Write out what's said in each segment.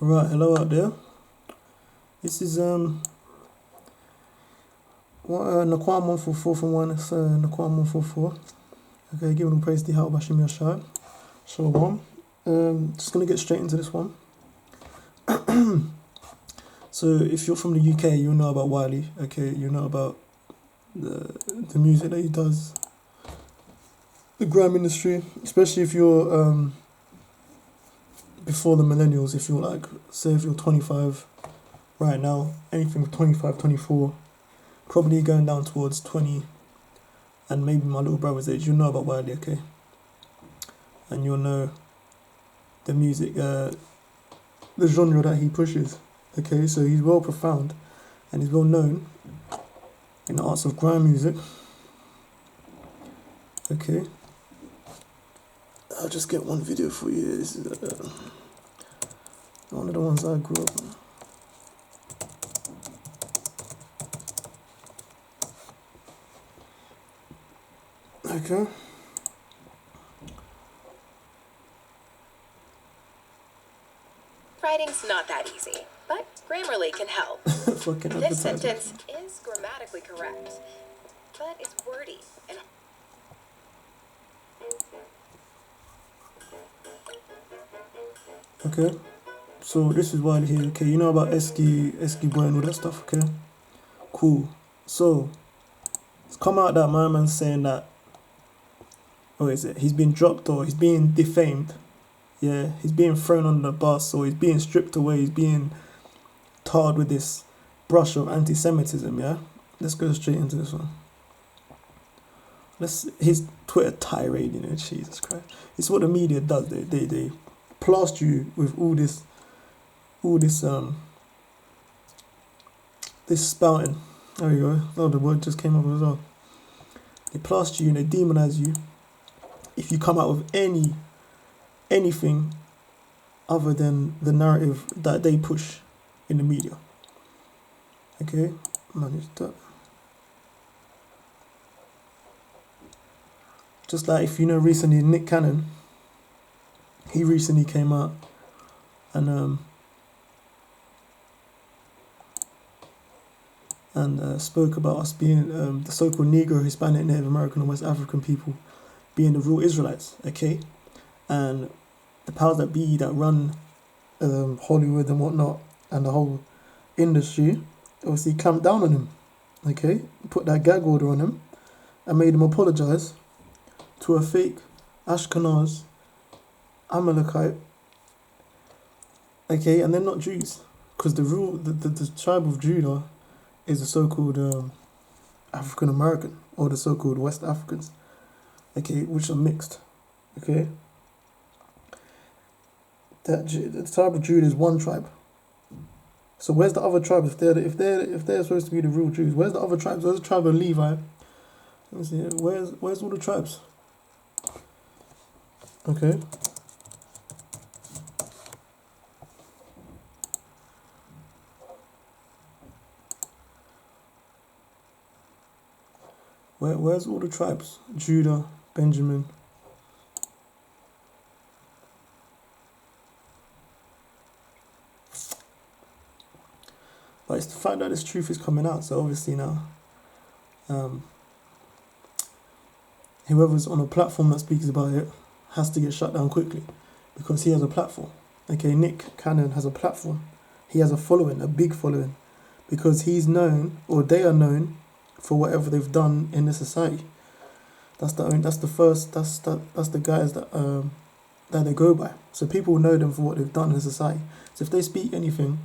Right, hello out there. This is Naquan 144 from one. It's Naquan 144. Okay, giving all praise to Yahweh Bashim Yashai. Shalom. Just gonna get straight into this one. So if you're from the UK, you'll know about Wiley. Okay, you know about the music that he does, the grime industry, especially if you're before the millennials. If you're like, say if you're 25 right now, anything from 25, 24, probably going down towards 20, and maybe my little brother's age, you'll know about Wiley, okay? And you'll know the music, the genre that he pushes, okay? So he's well profound and he's well known in the arts of grime music, okay? I'll just get one video for you. This is one of the ones I grew up on. Okay. Writing's not that easy, but Grammarly can help. This sentence is grammatically correct, but it's wordy and... Okay, so this is Wiley here. Okay, you know about Esky boy and all that stuff, okay? Cool. So, it's come out that my man's saying that, he's been dropped or he's being defamed. Yeah, he's being thrown under the bus, or he's being stripped away, he's being tarred with this brush of anti-Semitism, yeah? Let's go straight into this one. His Twitter tirade, Jesus Christ. It's what the media does. They plaster you with all this spouting. There you go. Oh, the word just came up as well. They plaster you and they demonize you if you come out with anything other than the narrative that they push in the media. Okay, manage that. Just like if you know recently Nick Cannon, he recently came out and spoke about us being the so-called Negro, Hispanic, Native American and West African people being the real Israelites, okay? And the powers that be that run Hollywood and whatnot and the whole industry obviously clamped down on him, okay? Put that gag order on him and made him apologize to a fake ASHKENAZ AMELEKite, okay? And they're not Jews, because the tribe of Judah is the so-called African American, or the so-called West Africans, okay, which are mixed, okay? The tribe of Judah is one tribe. So where's the other tribes? If they're supposed to be the real Jews, where's the other tribes? Where's the tribe of Levi? Let me see. Where's all the tribes? Okay. Where's all the tribes? Judah, Benjamin. But it's the fact that this truth is coming out. So obviously now, whoever's on a platform that speaks about it has to get shut down quickly, because he has a platform. Okay, Nick Cannon has a platform. He has a following, a big following, because he's known, or they are known, for whatever they've done in the society. That's the guys that they go by. So people know them for what they've done in society. So if they speak anything,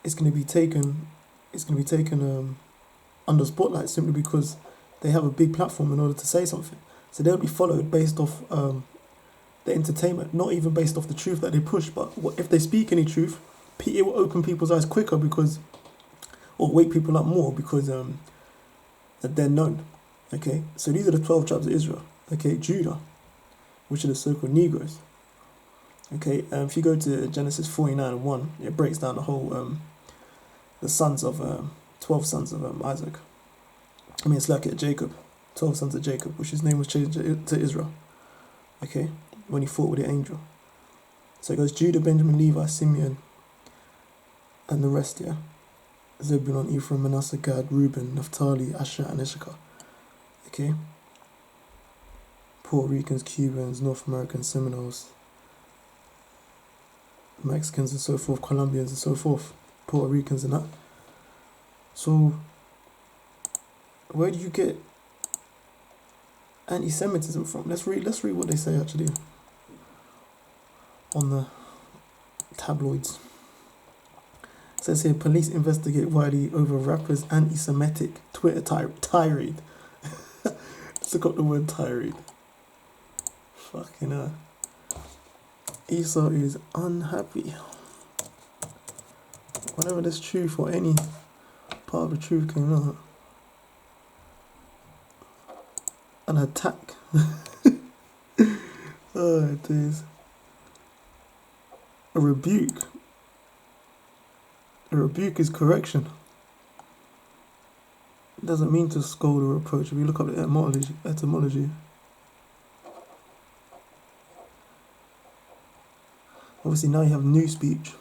it's going to be taken under spotlight, simply because they have a big platform in order to say something. So they'll be followed based off the entertainment, not even based off the truth that they push. But if they speak any truth, it will open people's eyes quicker, or wake people up more, because they're known. Okay, so these are the 12 tribes of Israel. Okay, Judah, which are the so-called Negroes. Okay, if you go to Genesis 49:1, it breaks down the whole the sons of 12 sons of Isaac. I mean, it's like Jacob, 12 sons of Jacob, which his name was changed to Israel. Okay, when he fought with the angel. So it goes Judah, Benjamin, Levi, Simeon, and the rest, yeah? Zebulun, Ephraim, Manasseh, Gad, Reuben, Naphtali, Asher, and Issachar. Okay? Puerto Ricans, Cubans, North Americans, Seminoles, Mexicans and so forth, Colombians and so forth, Puerto Ricans and that. So, where do you get anti-Semitism from? Let's read what they say actually on the tabloids. It says here, police investigate Wiley over rapper's anti-Semitic Twitter tirade. Let's look up the word tirade. Fucking hell. ESAU is unhappy. Whenever there's truth or any part of the truth came out, an attack. Oh, it is. A rebuke. A rebuke is correction. It doesn't mean to scold or reproach. If you look up the etymology. Obviously now you have new speech,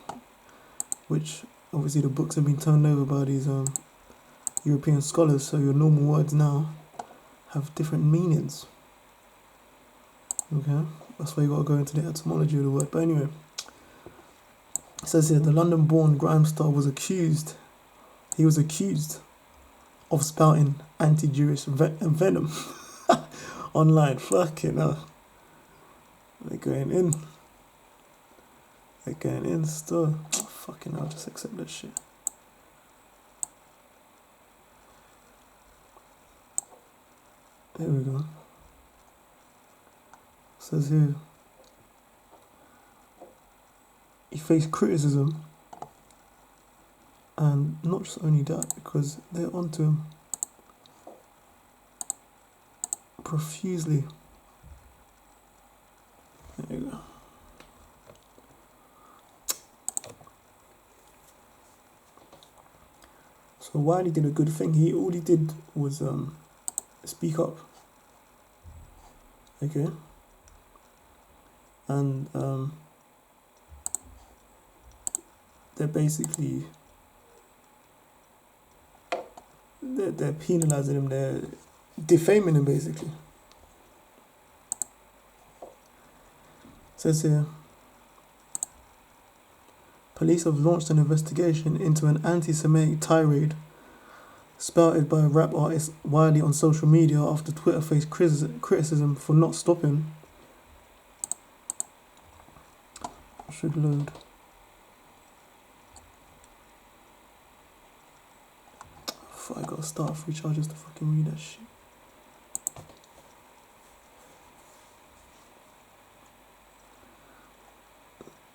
which obviously the books have been turned over by these European scholars, so your normal words now have different meanings. Okay, that's why you gotta go into the etymology of the word. But anyway, it says here, the London-born grime star was accused of spouting anti-Jewish venom online. Fucking hell. They're going in. They're going in still. Fucking hell, just accept that shit. There we go. It says here, he faced criticism, and not just only that, because they're onto him profusely. There you go. So Wiley did a good thing. All he did was speak up. Okay. And they're basically they're penalizing him. They're defaming him basically. It says here, police have launched an investigation into an anti-Semitic tirade spouted by rap artist Wiley on social media after Twitter faced criticism for not stopping. Should load. I gotta start free charges to fucking read that shit.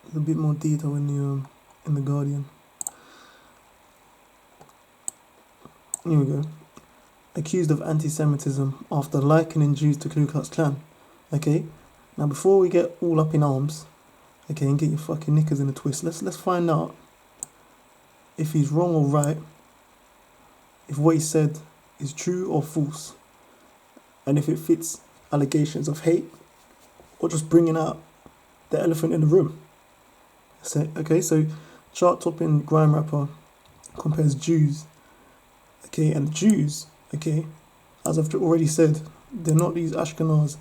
There's a bit more detail in the Guardian. Here we go. Accused of anti-Semitism after likening Jews to Ku Klux Klan. Okay, now before we get all up in arms, okay, and get your fucking knickers in a twist, let's find out if he's wrong or right, if what he said is true or false, and if it fits allegations of hate or just bringing out the elephant in the room. So, okay, so chart-topping grime rapper compares Jews, okay, and Jews, okay, as I've already said, they're not these ASHKENAZ,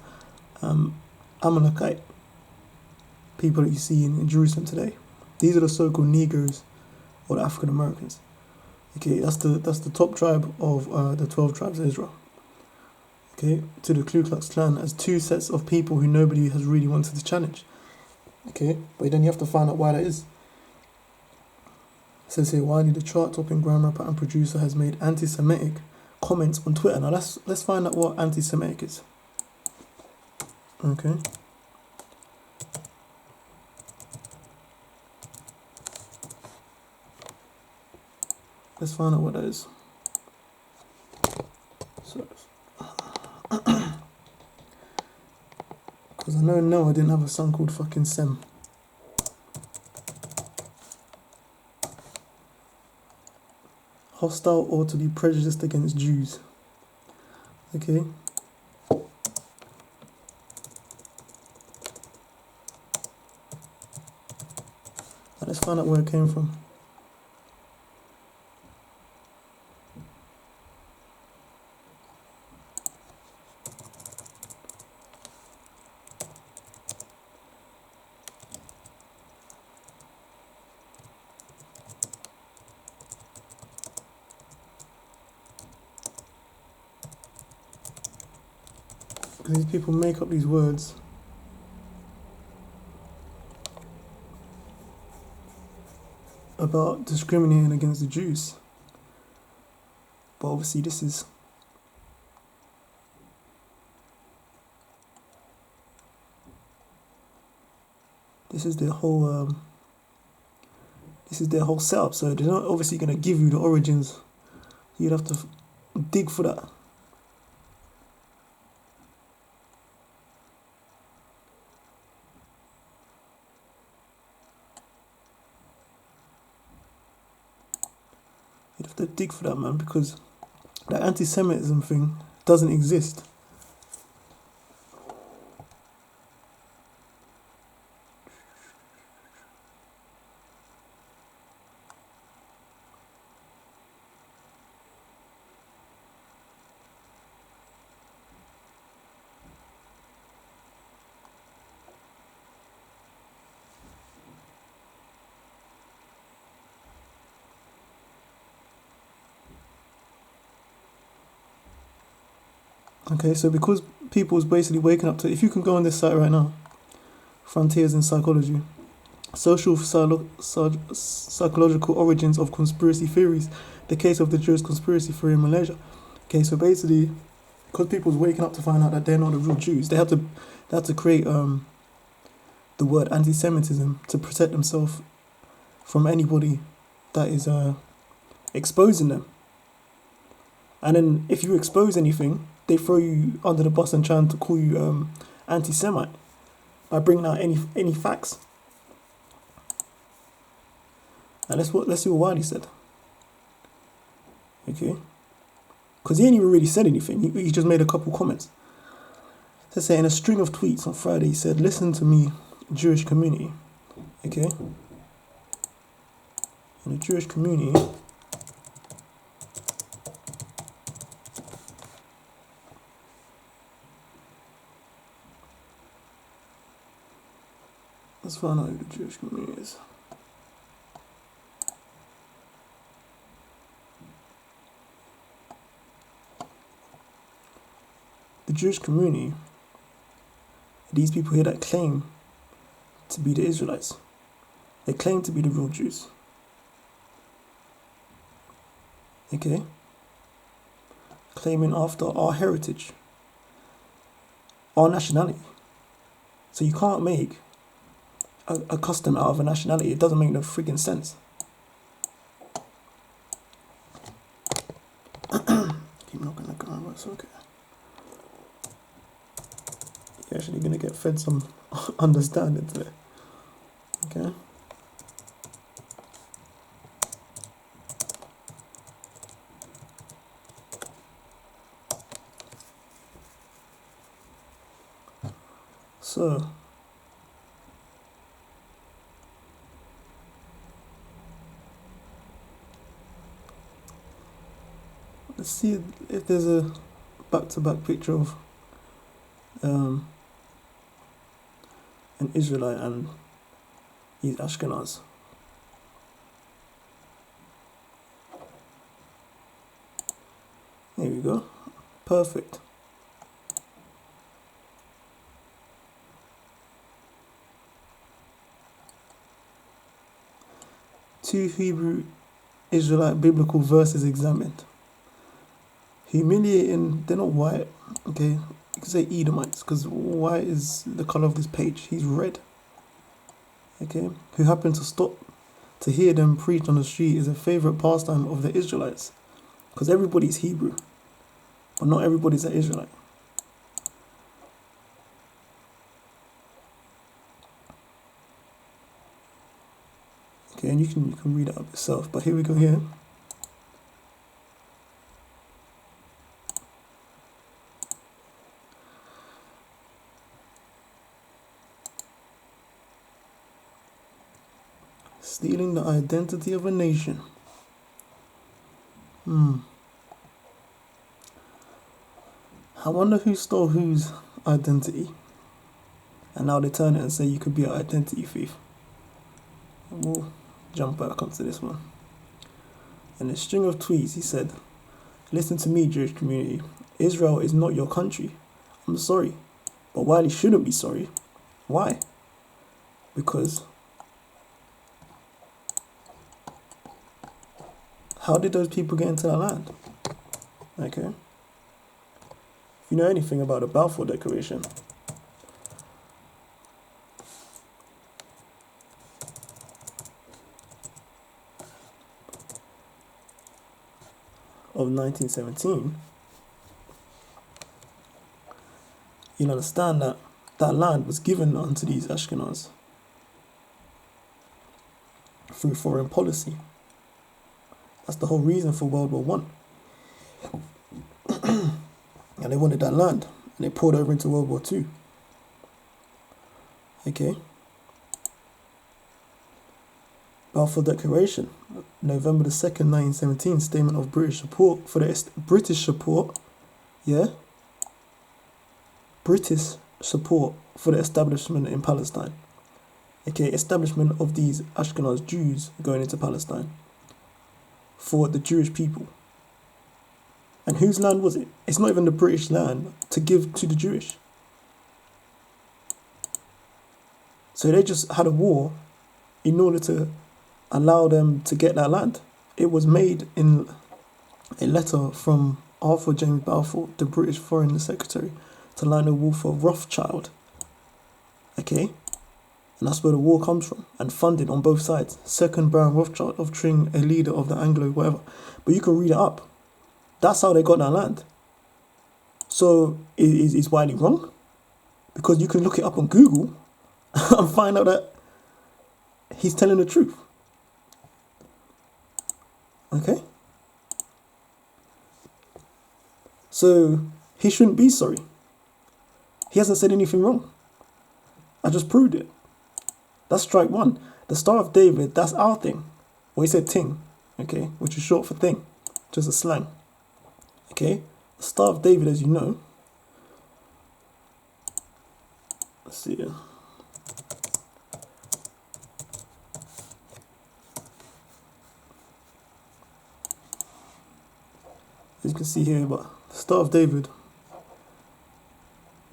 AMELEK people that you see in Jerusalem today. These are the so-called Negroes or the African Americans. Okay, that's the top tribe of the 12 tribes of Israel. Okay, to the Ku Klux Klan as two sets of people who nobody has really wanted to challenge. Okay, but then you have to find out why that is. It says here, Wiley, the chart-topping grime rapper and producer, has made anti-Semitic comments on Twitter. Now let's find out what anti-Semitic is. Okay. Let's find out what that is. So, because I know I didn't have a son called fucking Shem. Hostile or to be prejudiced against Jews. Okay. Let's find out where it came from. Because these people make up these words. About discriminating against the Jews. But obviously this is their whole setup, so they're not obviously going to give you the origins. You'd have to dig for that. You'd have to dig for that, man, because the anti-Semitism thing doesn't exist. Okay, so because people's basically waking up to, if you can go on this site right now, Frontiers in Psychology, Psychological Origins of Conspiracy Theories, the case of the Jewish conspiracy theory in Malaysia. Okay, so basically, because people's waking up to find out that they're not the real Jews, they have to create the word anti-Semitism to protect themselves from anybody that is exposing them. And then if you expose anything, they throw you under the bus and trying to call you anti-Semite by bringing out any facts. And let's see what Wiley said. Okay, because he ain't even really said anything. He just made a couple comments. Let's say in a string of tweets on Friday, he said, "Listen to me, Jewish community." Okay, in the Jewish community. Let's find out who the Jewish community is. The Jewish community, these people here that claim to be the Israelites, they claim to be the real Jews. Okay? Claiming after our heritage, our nationality. So you can't make a custom out of a nationality. It doesn't make no friggin' sense. Keep knocking the car, but it's okay. You're actually gonna get fed some understanding today. Okay? So let's see if there's a back-to-back picture of an Israelite and he's ASHKENAZ. There we go. Perfect. Two Hebrew Israelite biblical verses examined. Humiliating, they're not white, okay? You can say Edomites, because white is the color of this page. He's red, okay? Who happened to stop to hear them preach on the street is a favorite pastime of the Israelites, because everybody's Hebrew, but not everybody's an Israelite. Okay, and you can read it up yourself, but here we go here. Stealing the identity of a nation. I wonder who stole whose identity. And now they turn it and say you could be an identity thief. We'll jump back onto this one. In a string of tweets, he said, "Listen to me, Jewish community. Israel is not your country. I'm sorry. But Wiley shouldn't be sorry. Why? Because how did those people get into that land? Okay. If you know anything about the Balfour Declaration, of 1917, you'll understand that that land was given unto these Ashkenaz through foreign policy. That's the whole reason for World War One. And they wanted that land, and they poured over into World War Two. Okay. Balfour Declaration, November the 2nd, 1917, statement of British support for the British support for the establishment in Palestine. Okay, establishment of these Ashkenaz Jews going into Palestine for the Jewish people. And whose land was it? It's not even the British land to give to the Jewish. So they just had a war in order to allow them to get that land. It was made in a letter from Arthur James Balfour, the British Foreign Secretary, to Lionel Wolfe of Rothschild. Okay? And that's where the war comes from, and funded on both sides. Second Baron Rothschild of Tring, a leader of the Anglo whatever. But you can read it up. That's how they got that land. So is Wiley wrong? Because you can look it up on Google and find out that he's telling the truth. Okay? So he shouldn't be sorry. He hasn't said anything wrong. I just proved it. That's strike one. The Star of David, that's our thing. Well, he said ting, okay, which is short for thing, just a slang. Okay, the Star of David, as you know. Let's see here. As you can see here, but the Star of David.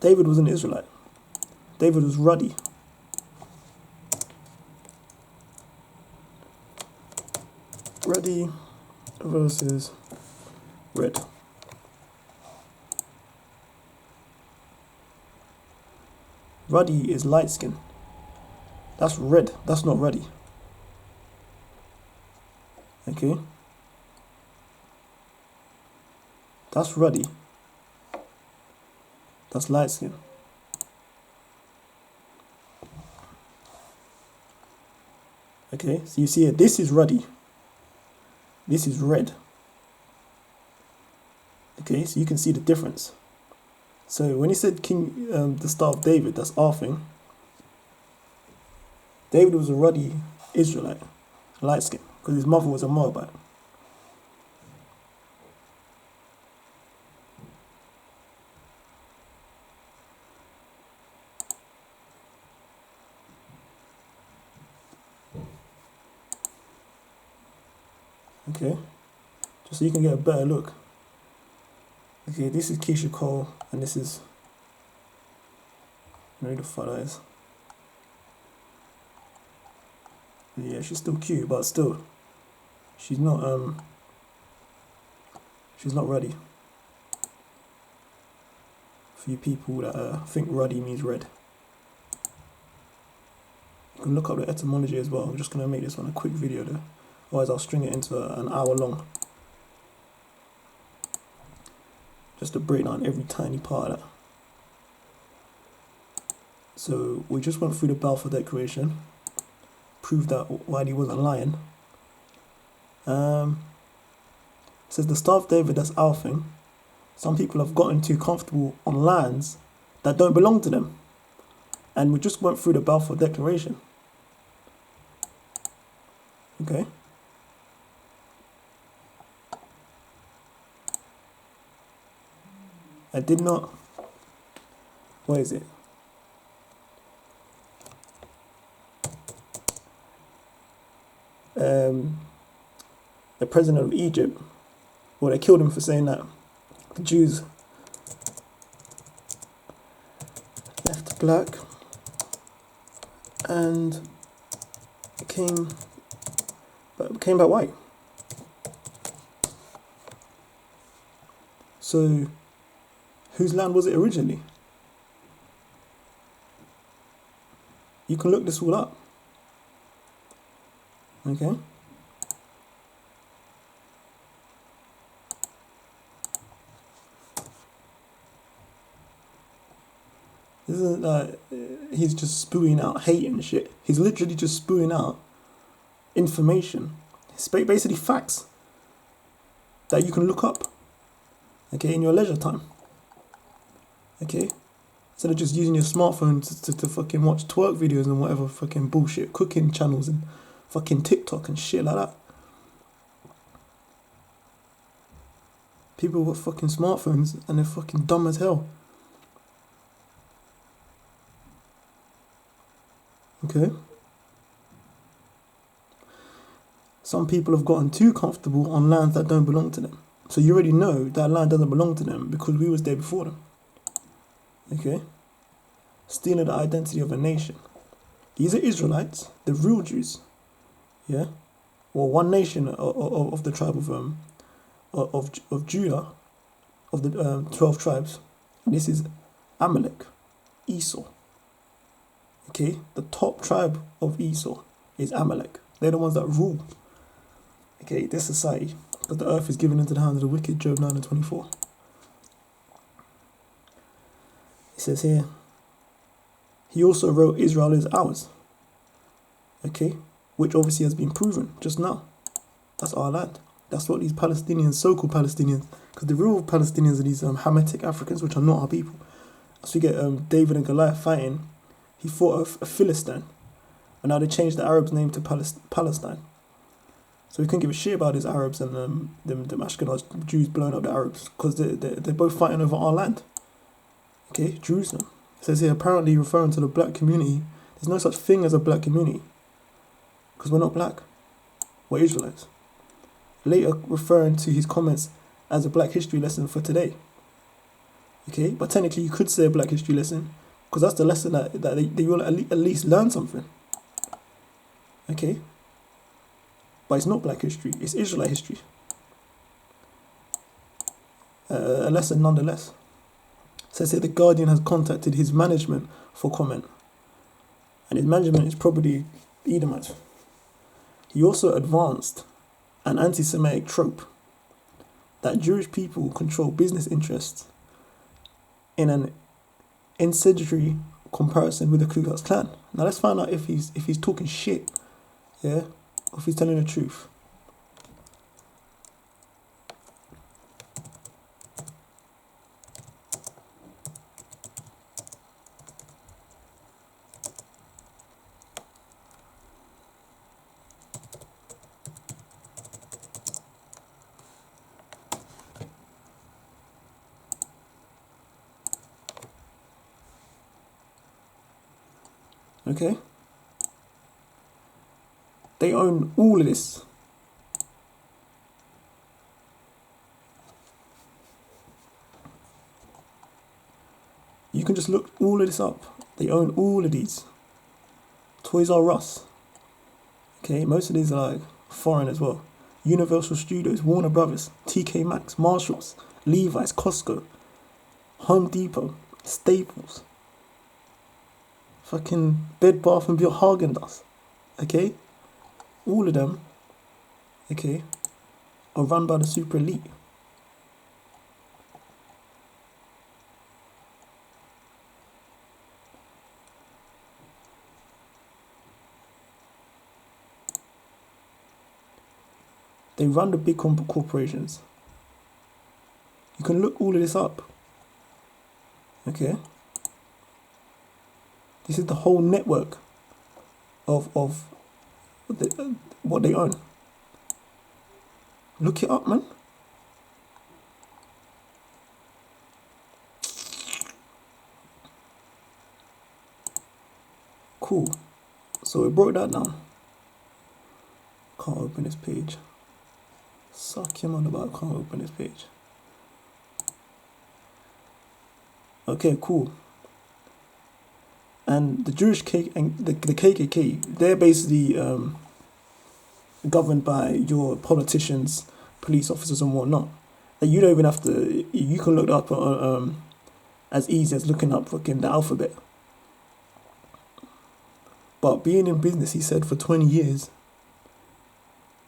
David was an Israelite. David was ruddy. Ruddy versus red. Ruddy is light skin. That's red. That's not ruddy. Okay. That's ruddy. That's light skin. Okay, so you see it. This is ruddy. This is red. Okay, so you can see the difference. So when he said the Star of David, that's our thing. David was a ruddy Israelite, light skin, because his mother was a Moabite. Okay, just so you can get a better look. Okay, this is Keisha Cole, and this is, I don't know who the fuck that is. Yeah, she's still cute, but still, she's not ruddy. For you people that think ruddy means red. You can look up the etymology as well. I'm just gonna make this one a quick video though. Otherwise I'll string it into an hour long. Just to break down every tiny part of that. So we just went through the Balfour Declaration. Proved that Wiley wasn't lying. It says the Star of David, that's our thing. Some people have gotten too comfortable on lands that don't belong to them. And we just went through the Balfour Declaration. Okay. I did not. What is it? The president of Egypt. Well, they killed him for saying that the Jews left black and came back white. So, whose land was it originally? You can look this all up. Okay. This isn't like he's just spewing out hate and shit. He's literally just spewing out information. It's basically facts that you can look up, okay, in your leisure time. Okay? Instead of just using your smartphone to fucking watch twerk videos and whatever fucking bullshit, cooking channels and fucking TikTok and shit like that. People with fucking smartphones and they're fucking dumb as hell. Okay? Some people have gotten too comfortable on lands that don't belong to them. So you already know that land doesn't belong to them because we was there before them. Okay? Stealing the identity of a nation. These are Israelites, the real Jews. Yeah? Or one nation of the tribe of Judah, of the 12 tribes. And this is AMELEK, ESAU. Okay? The top tribe of ESAU is AMELEK. They're the ones that rule. Okay, this society. Because the earth is given into the hands of the wicked, Job 9:24. It says here, he also wrote Israel is ours. Okay, which obviously has been proven just now. That's our land. That's what these Palestinians, so-called Palestinians, because the real Palestinians are these Hamitic Africans, which are not our people. As we get David and Goliath fighting, he fought a Philistine, and now they changed the Arabs' name to Palestine. So we couldn't give a shit about these Arabs and them ASHKENAZ Jews blowing up the Arabs, because they're both fighting over our land. Okay, Jerusalem. It says here, apparently referring to the black community, there's no such thing as a black community, because we're not black, we're Israelites. Later referring to his comments as a black history lesson for today. Okay, but technically you could say a black history lesson, because that's the lesson that they will at least learn something. Okay, but it's not black history, it's Israelite history. A lesson nonetheless. It says here the Guardian has contacted his management for comment, and his management is probably Edomites. He also advanced an anti-Semitic trope that Jewish people control business interests in an incendiary comparison with the Ku Klux Klan. Now let's find out if he's talking shit, yeah, or if he's telling the truth. Okay? They own all of this. You can just look all of this up. They own all of these. Toys R Us. Okay, most of these are like foreign as well. Universal Studios, Warner Brothers, TK Maxx, Marshalls, Levi's, Costco, Home Depot, Staples, fucking Bed Bath and Beyond, Häagen-Dazs, okay? All of them, okay, are run by the super elite. They run the big corporations. You can look all of this up, okay? This is the whole network of what they own. Look it up, man. Cool. So we broke that down. Can't open this page. Suck him on about can't open this page. Okay, cool. And the Jewish the KKK, they're basically governed by your politicians, police officers, and whatnot. And you don't even have to. You can look up as easy as looking up fucking the alphabet. But being in business, he said, for 20 years,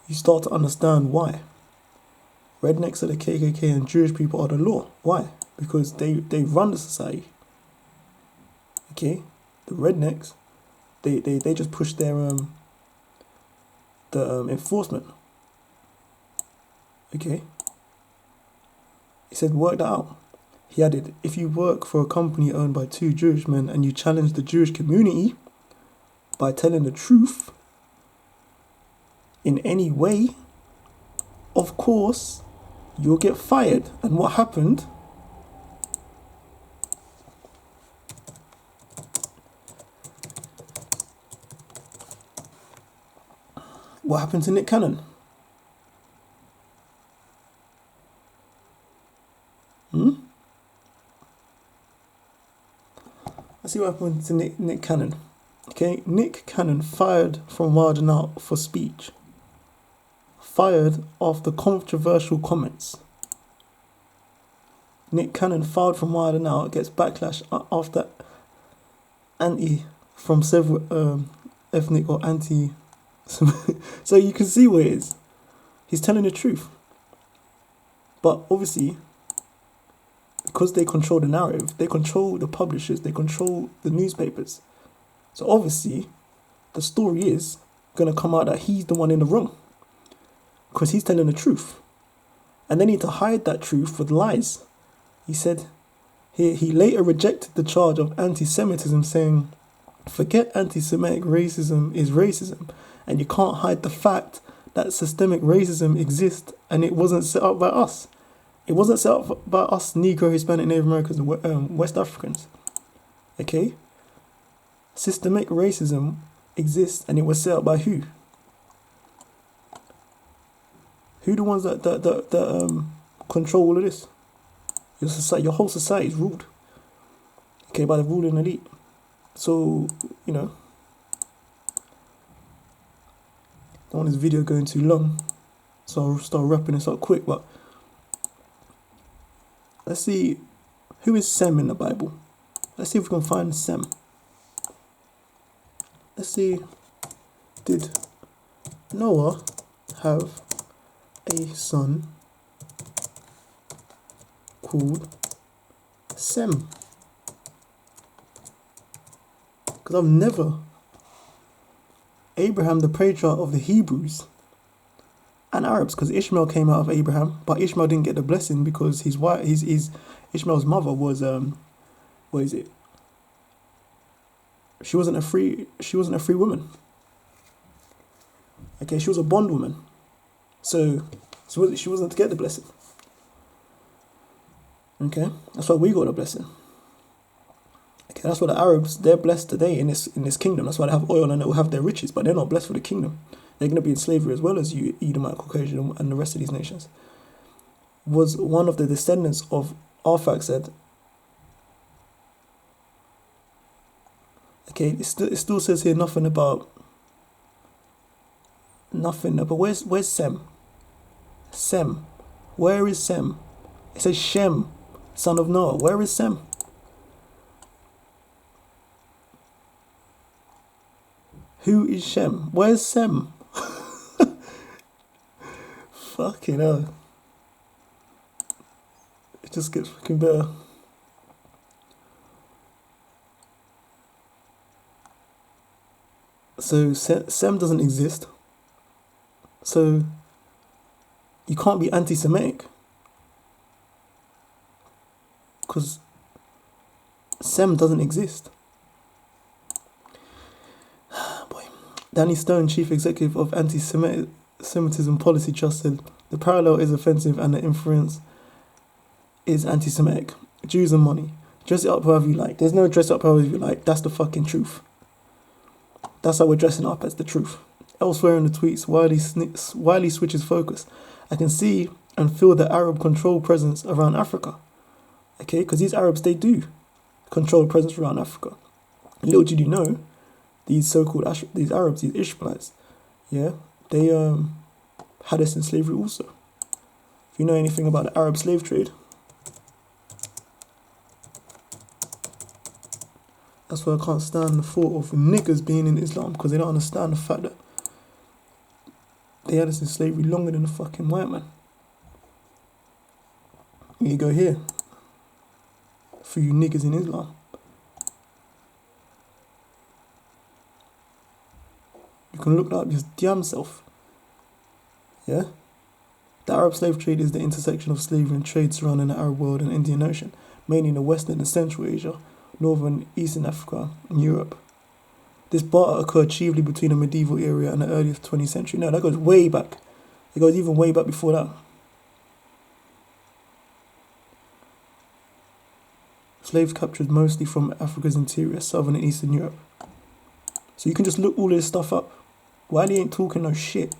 you start to understand why. Rednecks are the KKK and Jewish people are the law. Why? Because they run the society. Okay, the rednecks, they just push their enforcement. Okay. He said, work that out. He added, if you work for a company owned by 2 Jewish men and you challenge the Jewish community by telling the truth in any way, of course, you'll get fired. And what happened? What happened to Nick Cannon? Let's see what happened to Nick Cannon. Okay, Nick Cannon fired from Wild 'N Out for speech. Fired after controversial comments. Nick Cannon fired from Wild 'N Out, gets backlash after from several ethnic or anti. So you can see where it is. He's telling the truth. But obviously, because they control the narrative, they control the publishers, they control the newspapers. So obviously, the story is going to come out that he's the one in the wrong. Because he's telling the truth. And they need to hide that truth with lies. He said, he later rejected the charge of anti-Semitism, saying, forget anti-Semitic racism is racism. And you can't hide the fact that systemic racism exists and it wasn't set up by us. It wasn't set up by us Negro, Hispanic, Native Americans, and West Africans. Okay? Systemic racism exists and it was set up by who? Who the ones that control all of this? Your society, your whole society is ruled. Okay, by the ruling elite. So, you know, don't want this video going too long, so I'll start wrapping this up quick. But let's see, who is Shem in the Bible? Let's see if we can find Shem. Let's see, did Noah have a son called Shem? Because I've never. Abraham, the patriarch of the Hebrews and Arabs, because Ishmael came out of Abraham, but Ishmael didn't get the blessing because his wife, Ishmael's mother was what is it? She wasn't a free woman. Okay, she was a bondwoman, so she wasn't to get the blessing. Okay, that's why we got the blessing. Okay, that's why the Arabs, they're blessed today in this kingdom. That's why they have oil and they will have their riches, but they're not blessed for the kingdom. They're going to be in slavery as well as you, Edomite, Caucasian, and the rest of these nations. Was one of the descendants of Arphaxad. Okay, it still says here nothing about. But where's Shem? Shem, where is Shem? It says Shem, son of Noah. Where is Shem? Who is Shem? Where's Shem? Fucking hell. It just gets fucking better. So Shem doesn't exist. So you can't be anti-Semitic. Because Shem doesn't exist. Danny Stone, chief executive of anti-Semitism Policy Trust, said the parallel is offensive and the inference is anti-Semitic. Jews and money. Dress it up however you like. There's no dress up however you like. That's the fucking truth. That's how we're dressing up, as the truth. Elsewhere in the tweets, Wiley switches focus. I can see and feel the Arab control presence around Africa. Okay, because these Arabs, they do control presence around Africa. Little did you know, these so-called these Arabs, these Ishmaelites, yeah, they had us in slavery also. If you know anything about the Arab slave trade, that's why I can't stand the thought of niggers being in Islam, because they don't understand the fact that they had us in slavery longer than the fucking white man. Here you go here. For you niggas in Islam. You can look that up just damn self. Yeah? The Arab slave trade is the intersection of slavery and trade surrounding the Arab world and Indian Ocean, mainly in the Western and Central Asia, Northern Eastern Africa, and Europe. This barter occurred chiefly between the medieval era and the early 20th century. No, that goes way back. It goes even way back before that. Slaves captured mostly from Africa's interior, Southern and Eastern Europe. So you can just look all of this stuff up. Wiley ain't talking no shit.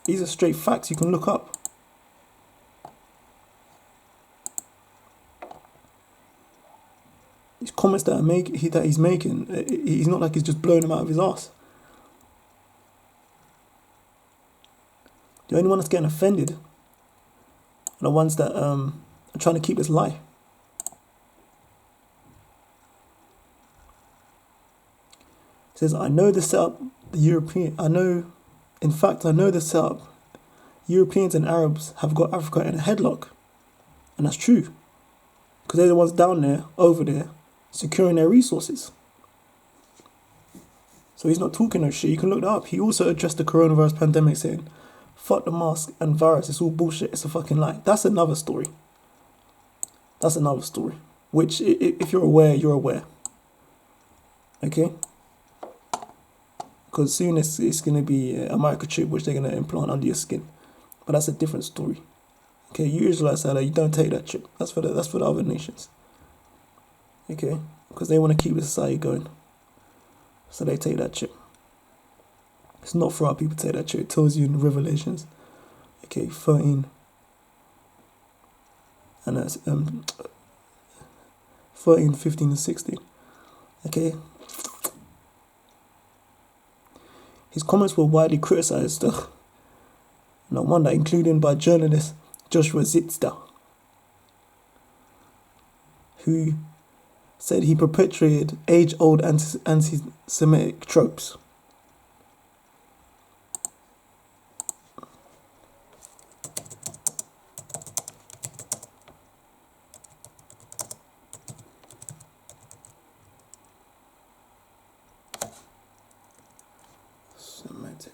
These are straight facts you can look up. These comments that he's making, he's not like he's just blowing them out of his ass. The only one that's getting offended are the ones that are trying to keep this lie. It says, I know the setup, I know the setup. Europeans and Arabs have got Africa in a headlock. And that's true. Because they're the ones down there, over there, securing their resources. So he's not talking no shit. You can look that up. He also addressed the coronavirus pandemic saying, fuck the mask and virus, it's all bullshit, it's a fucking lie. That's another story. Which, if you're aware, you're aware. Okay? Because soon it's going to be a microchip which they're going to implant under your skin. But that's a different story. Okay, you Israelites out there, you don't take that chip. That's for the other nations. Okay? Because they want to keep the society going. So they take that chip. It's not for our people to take that chip. It tells you in Revelations. Okay, 13. And that's 13, 15, and 16. Okay? His comments were widely criticised, no wonder, including by journalist Joshua Zitzda, who said he perpetuated age-old anti-Semitic tropes. Semitic.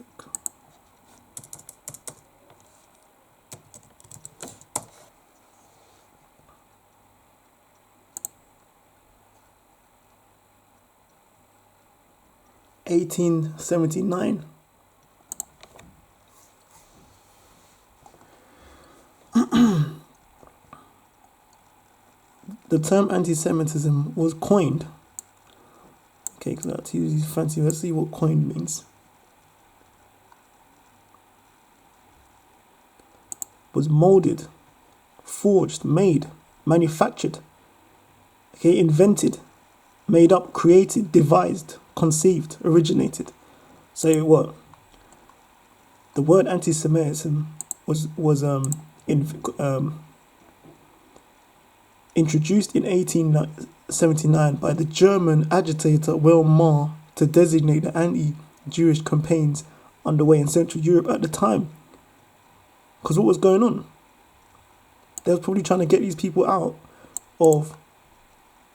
(1879). The term anti-Semitism was coined. Okay, because I have to use these fancy. Let's see what coined means. Was molded, forged, made, manufactured, okay, invented, made up, created, devised, conceived, originated. So what? The word anti-Semitism was introduced in 1879 by the German agitator Wilhelm Marr to designate the anti-Jewish campaigns underway in Central Europe at the time. Because what was going on? They were probably trying to get these people out of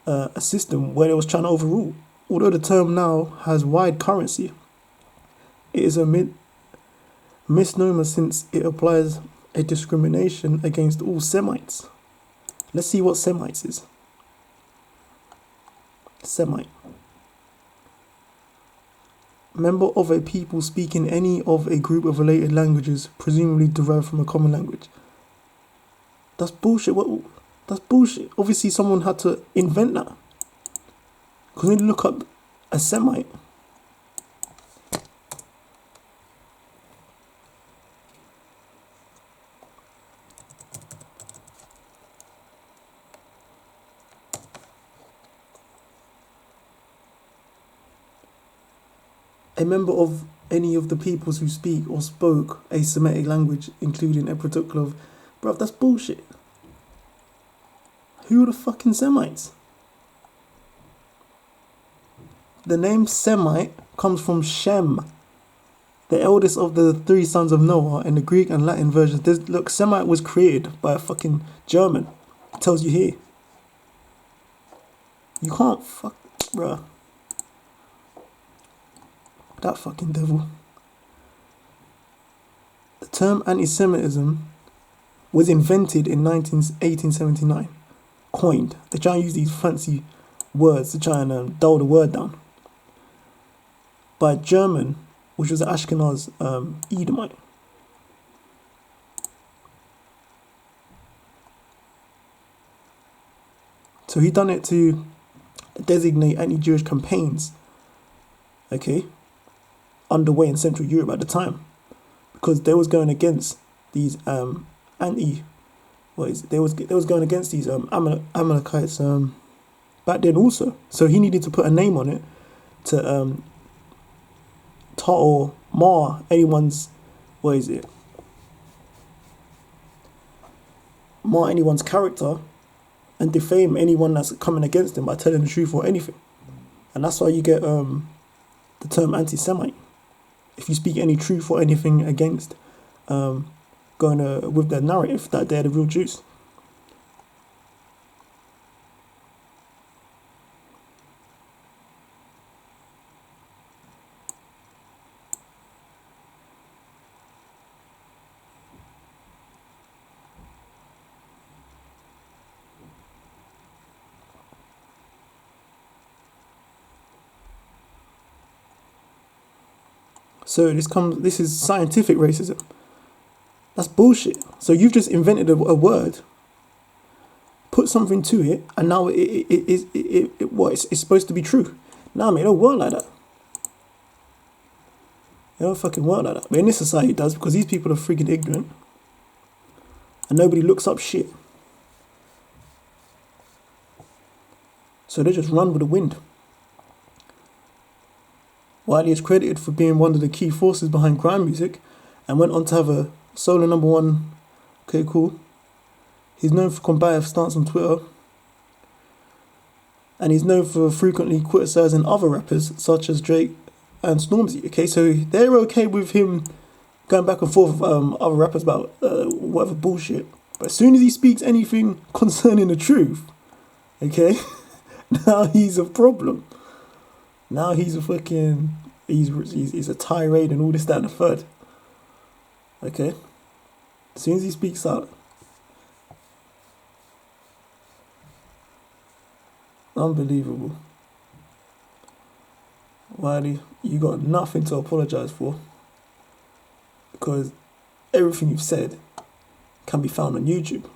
a system where they was trying to overrule. Although the term now has wide currency, it is a misnomer since it applies a discrimination against all Semites. Let's see what Semites is. Semite member of a people speaking any of a group of related languages, presumably derived from a common language. That's bullshit. That's bullshit. Obviously, someone had to invent that. Because when you look up a Semite, a member of any of the peoples who speak or spoke a Semitic language, including a particular of... Bruv, that's bullshit. Who are the fucking Semites? The name Semite comes from Shem, the eldest of the 3 sons of Noah. In the Greek and Latin versions, look, Semite was created by a fucking German. It tells you here. You can't fuck, bruh. That fucking devil. The term anti-Semitism was invented in 1879. Coined. They try and use these fancy words to try and dull the word down. By a German, which was an ASHKENAZ Edomite. So he done it to designate anti-Jewish campaigns, okay, underway in Central Europe at the time, because they was going against these they was going against these Amalekites back then also. So he needed to put a name on it to or mar anyone's mar anyone's character and defame anyone that's coming against him by telling the truth or anything. And that's why you get the term anti-Semite. If you speak any truth or anything against going with the narrative that they're the real Jews. So this is scientific racism. That's bullshit. So you've just invented a word, put something to it, and now it's supposed to be true. Nah, man, it don't work like that. It don't fucking work like that. But in this society it does, because these people are freaking ignorant. And nobody looks up shit. So they just run with the wind. Wiley is credited for being one of the key forces behind grime music and went on to have a solo #1. Okay, cool. He's known for combative stance on Twitter. And he's known for frequently criticizing other rappers such as Drake and Stormzy. Okay, so they're okay with him going back and forth with other rappers about whatever bullshit. But as soon as he speaks anything concerning the truth, okay, now he's a problem. Now he's a fucking, he's a tirade and all this, that and the third. Okay? As soon as he speaks out. Unbelievable. Wiley, you got nothing to apologise for. Because everything you've said can be found on YouTube.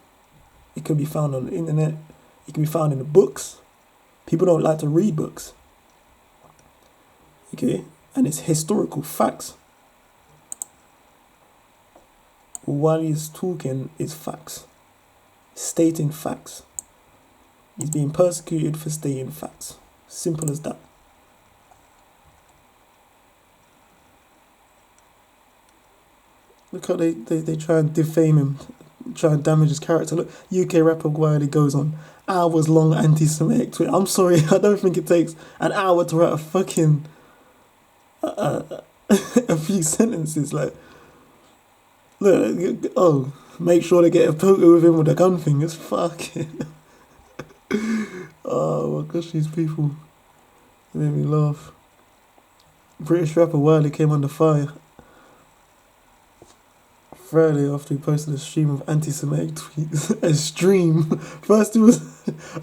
It can be found on the internet. It can be found in the books. People don't like to read books. Okay, and it's historical facts. While he's talking, is facts, stating facts. He's being persecuted for stating facts. Simple as that. Look how they try and defame him, try and damage his character. Look, UK rapper Wiley goes on hours long anti-Semitic tweet. I'm sorry, I don't think it takes an hour to write a fucking a few sentences. Like, look, oh, make sure they get a photo with him with a gun thing. It's fucking. Oh my gosh, these people, they made me laugh. British rapper Wiley came under fire Friday after he posted a stream of anti-Semitic tweets. A stream. First it was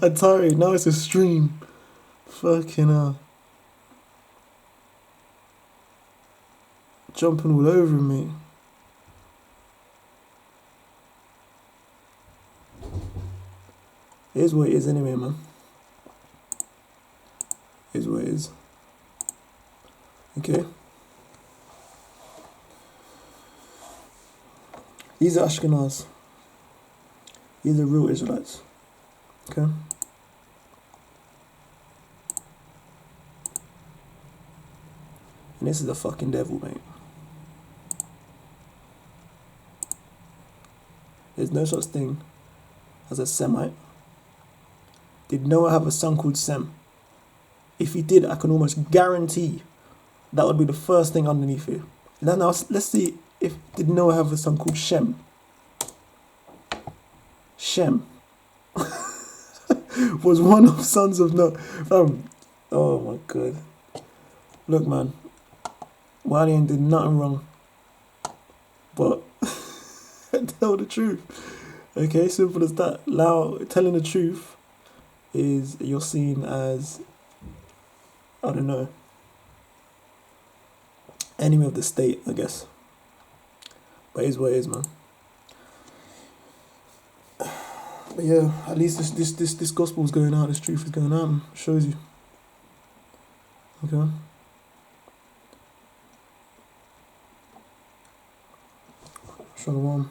a tirade, now it's a stream. Fucking hell. Jumping all over him, mate. It is what it is anyway, man. It is what it is. Okay. These are ASHKENAZ. These are real Israelites. Okay. And this is the fucking devil, mate. There's no such thing as a Semite. Did Noah have a son called Shem? If he did, I can almost guarantee that would be the first thing underneath here. Now let's see if did Noah have a son called Shem. Shem was one of sons of Noah. Oh my god. Look, man. Wiley did nothing wrong, but tell the truth. Okay, simple as that. Telling the truth is you're seen as, I don't know, enemy of the state, I guess. But it is what it is, man. But yeah, at least this gospel is going out. This truth is going out. And shows you. Okay. Shalom.